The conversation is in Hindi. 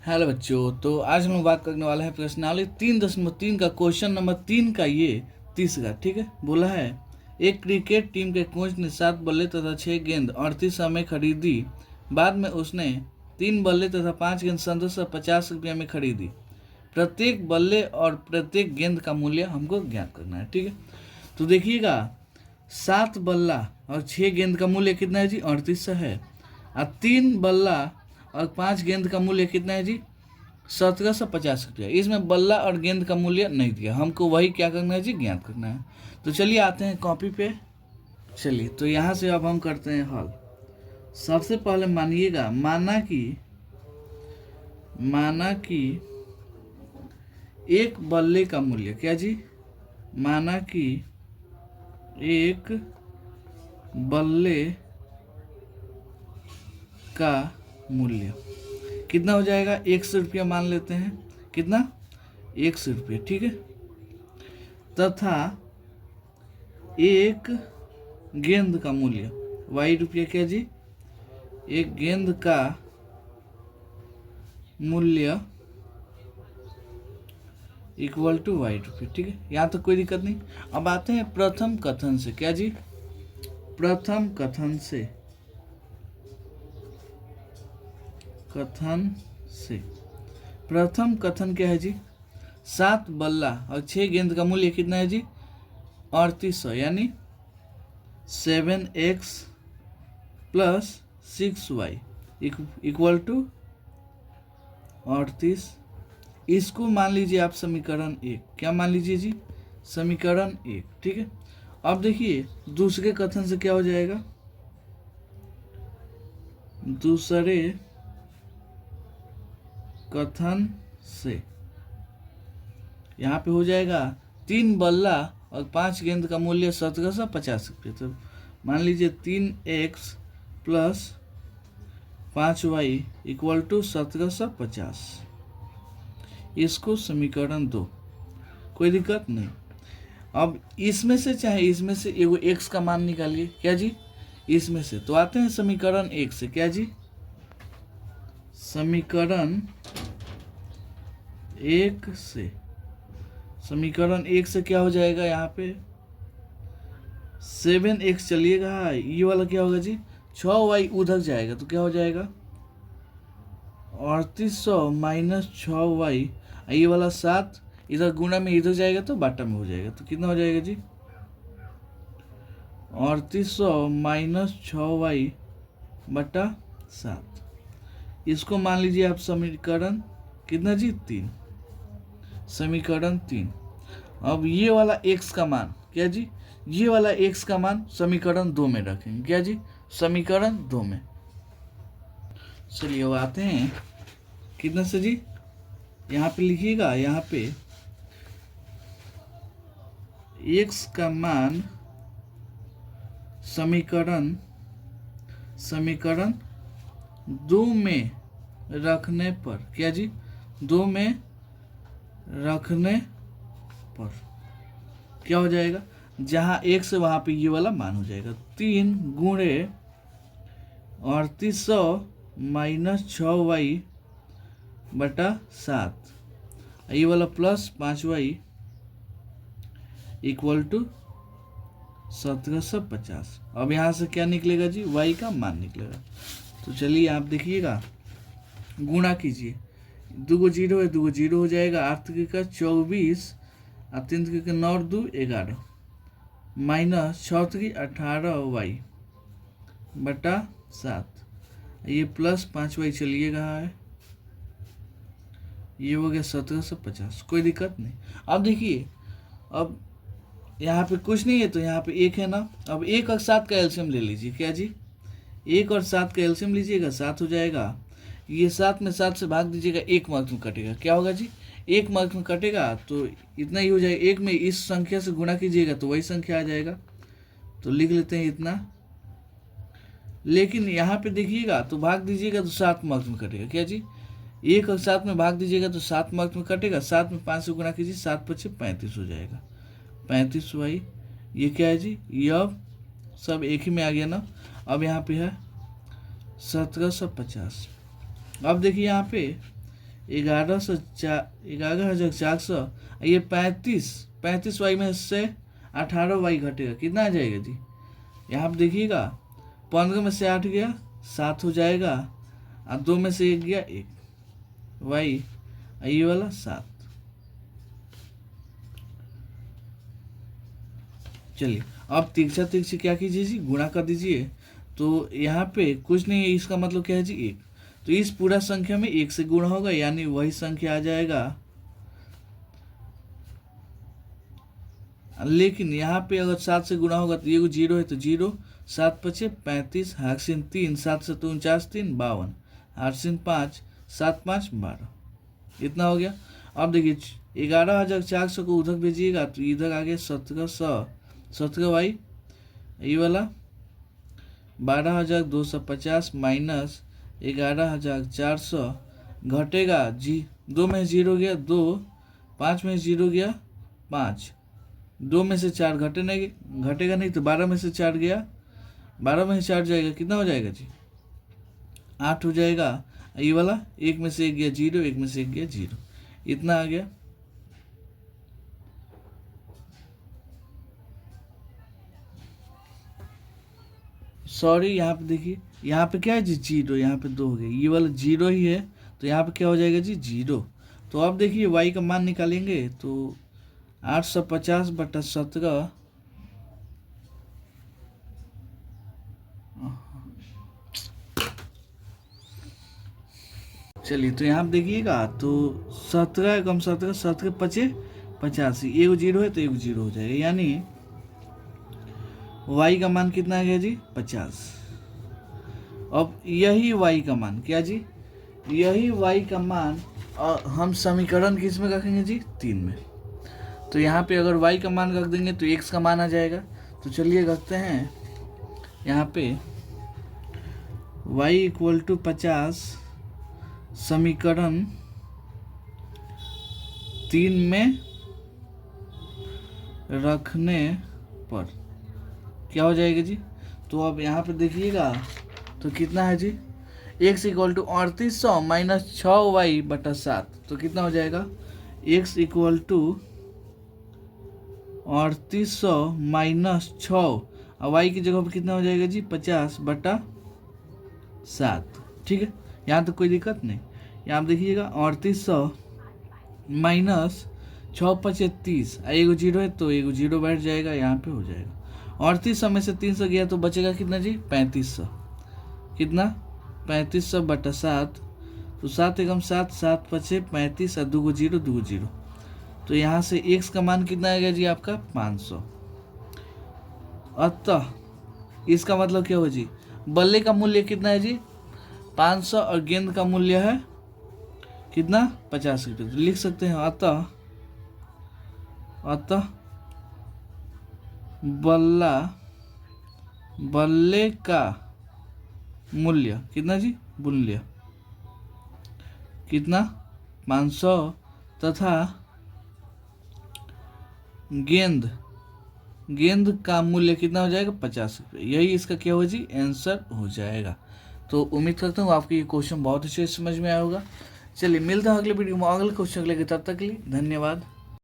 हेलो बच्चों, तो आज हम लोग बात करने वाले हैं प्रश्नावली 3.3 का क्वेश्चन नंबर 3 का ये तीसरा। ठीक है, बोला है एक क्रिकेट टीम के कोच ने 7 बल्ले तथा 6 गेंद 38 में खरीदी। बाद में उसने 3 बल्ले तथा 5 गेंद 1750 रुपये में खरीदी। प्रत्येक बल्ले और प्रत्येक गेंद का मूल्य हमको ज्ञात करना है। ठीक है, तो देखिएगा 7 बल्ला और 6 गेंद का मूल्य कितना है जी? 3800 है। और 3 बल्ला और 5 गेंद का मूल्य कितना है जी? 1750 रुपया। इसमें बल्ला और गेंद का मूल्य नहीं दिया, हमको वही क्या करना है जी? ज्ञात करना है। तो चलिए आते हैं कॉपी पे। चलिए तो यहाँ से अब हम करते हैं हल। सबसे पहले मानिएगा, माना कि एक बल्ले का मूल्य क्या जी? माना कि एक बल्ले का मूल्य कितना हो जाएगा? 100 रुपया मान लेते हैं। कितना? 100 रुपये। ठीक है, तथा एक गेंद का मूल्य वाई रुपया क्या जी? एक गेंद का मूल्य इक्वल टू वाई रुपये। ठीक है, यहाँ तक कोई दिक्कत नहीं। अब आते हैं प्रथम कथन से। क्या जी? प्रथम कथन से प्रथम कथन क्या है जी? 7 बल्ला और 6 गेंद का मूल्य कितना है जी? 3800, यानी 7x plus 6y equal to 38। इसको मान लीजिए आप समीकरण 1। क्या मान लीजिए जी? समीकरण 1। ठीक है, अब देखिए दूसरे कथन से क्या हो जाएगा? दूसरे कथन से यहाँ पे हो जाएगा 3 बल्ला और 5 गेंद का मूल्य 1750 रुपये। तो मान लीजिए 3x plus 5y equal to 1750। इसको समीकरण 2। कोई दिक्कत नहीं। अब इसमें से चाहे इसमें से एगो x का मान निकालिए। क्या जी? इसमें से। तो आते हैं समीकरण 1 से। क्या जी? समीकरण 1 से। समीकरण 1 से क्या हो जाएगा? यहाँ पे 7x चलिएगा, ये वाला क्या होगा जी? 6y उधर जाएगा तो क्या हो जाएगा? 3800 माइनस 6y। ये वाला 7 इधर गुणा में इधर जाएगा तो बाटा में हो जाएगा। तो कितना हो जाएगा जी? 3800 माइनस 6y बटा 7। इसको मान लीजिए आप समीकरण कितना जी? 3। समीकरण 3। अब ये वाला x का मान क्या जी? ये वाला x का मान समीकरण 2 में रखेंगे। क्या जी? समीकरण 2 में। चलिए अब आते हैं कितना से जी? यहाँ पे लिखिएगा, यहाँ पे x का मान समीकरण 2 में रखने पर क्या जी? 2 में रखने पर क्या हो जाएगा? जहाँ x है वहाँ पे ये वाला मान हो जाएगा। 3 गुणे 3800 माइनस 6y बटा 7। ये वाला प्लस 5y इक्वल टू 1750। अब यहाँ से क्या निकलेगा जी? y का मान निकलेगा। तो चलिए आप देखिएगा, गुणा कीजिए। 2 जीरो है, 2 जीरो हो जाएगा। 8 का 24 और 3 का 9 2 11 माइनस 6 18y बटा 7। ये प्लस 5y चलिएगा है, ये हो गया 1750। कोई दिक्कत नहीं। अब देखिए, अब यहाँ पे कुछ नहीं है तो यहाँ पे 1 है ना। अब 1 और 7 का एलसीएम ले लीजिए। क्या जी? 1 और 7 का एलसीएम लीजिएगा, 7 हो जाएगा। ये 7 में 7 से भाग दीजिएगा, 1 मार्क्स में कटेगा। क्या होगा जी? 1 मार्क्स में कटेगा तो इतना ही हो जाएगा। 1 में इस संख्या से गुणा कीजिएगा तो वही संख्या आ जाएगा। तो लिख लेते हैं इतना। लेकिन यहाँ पे देखिएगा तो भाग दीजिएगा तो 7 मार्क्स में कटेगा। क्या जी? 1 और 7 में भाग दीजिएगा तो 7 मार्क्स में कटेगा। 7 में 5 से गुणा कीजिए, 7 पचे 35 हो जाएगा। 35y ये क्या है जी? ये अब सब एक ही में आ गया ना। अब यहाँ पे है 1750। अब देखिए यहाँ पे 11,400, ये 35 वाई में से 18 वाई घटेगा, कितना आ जाएगा जी? यहाँ पे देखिएगा 15 में से 8 गया 7 हो जाएगा, और 2 में से 1 गया 1 वाई, ये वाला 7। चलिए अब तिरछा तिरछी क्या कीजिए जी, गुणा कर दीजिए। तो यहाँ पे कुछ नहीं है, इसका मतलब क्या है जी 1। तो इस पूरा संख्या में 1 से गुणा होगा, यानी वही संख्या आ जाएगा। लेकिन यहाँ पे अगर 7 से गुणा होगा तो ये 0 है तो 0, 7 पचे 35, हार्सिन 3, 7 से 49 3 52, हार्सिन 5, 7 5 12, इतना हो गया। अब देखिए 11,400 को उधर भेजिएगा तो इधर आ गया 1700 वाई, ये वाला 12,250 माइनस 11,400 घटेगा जी, 2 में 0 गया 2, 5 में 0 गया 5, 2 में से 4 घटेगा नहीं तो 12 में से 4 गया, 12 में से 4 जाएगा, कितना हो जाएगा जी 8 हो जाएगा। ये वाला 1 में से 1 गया 0, 1 में से 1 गया 0, इतना आ गया। सॉरी, यहाँ पे देखिए, यहाँ पे क्या है जी 0, यहाँ पे 2 हो गया, ये वाला 0 ही है तो यहाँ पे क्या हो जाएगा जी 0। तो अब देखिए y का मान निकालेंगे तो 850/17, चलिए तो यहाँ पे देखिएगा तो 17 कम 17, 17 पचे 85, 1 0 है तो 1 0 हो जाएगा, यानी y का मान कितना आ गया जी 50। अब यही y का मान क्या जी, यही y का मान हम समीकरण किस में रखेंगे जी 3 में। तो यहाँ पे अगर y का मान रख देंगे तो x का मान आ जाएगा। तो चलिए रखते हैं यहाँ पे y = 50 समीकरण 3 में रखने पर क्या हो जाएगा जी। तो अब यहाँ पे देखिएगा तो कितना है जी, x = 3800 माइनस 6y/7, तो कितना हो जाएगा, x = 3800 माइनस 6, और y की जगह पर कितना हो जाएगा जी 50/7। ठीक है, यहाँ तो कोई दिक्कत नहीं। यहाँ देखिएगा 3800 माइनस 6 पचे 30, 1 0 है तो 1 0 बैठ जाएगा, यहाँ पे हो जाएगा 3800 में से 300 गया तो बचेगा कितना जी 3500, कितना 3500/7, तो 7 एकम 7, 7 पचे 35 और 2 0 2 0, तो यहाँ से x का मान कितना आ गया जी आपका 500। अतः इसका मतलब क्या हो जी, बल्ले का मूल्य कितना है जी 500 और गेंद का मूल्य है कितना 50 रुपये। तो लिख सकते हैं अतः बल्ले का मूल्य कितना जी, मूल्य कितना 500 तथा गेंद का मूल्य कितना हो जाएगा 50 रुपये। यही इसका क्या होगा जी आंसर हो जाएगा। तो उम्मीद करता हूँ आपको ये क्वेश्चन बहुत अच्छे से समझ में आया होगा। चलिए मिलता है अगले वीडियो में अगले क्वेश्चन के लिए, तब तक के लिए धन्यवाद।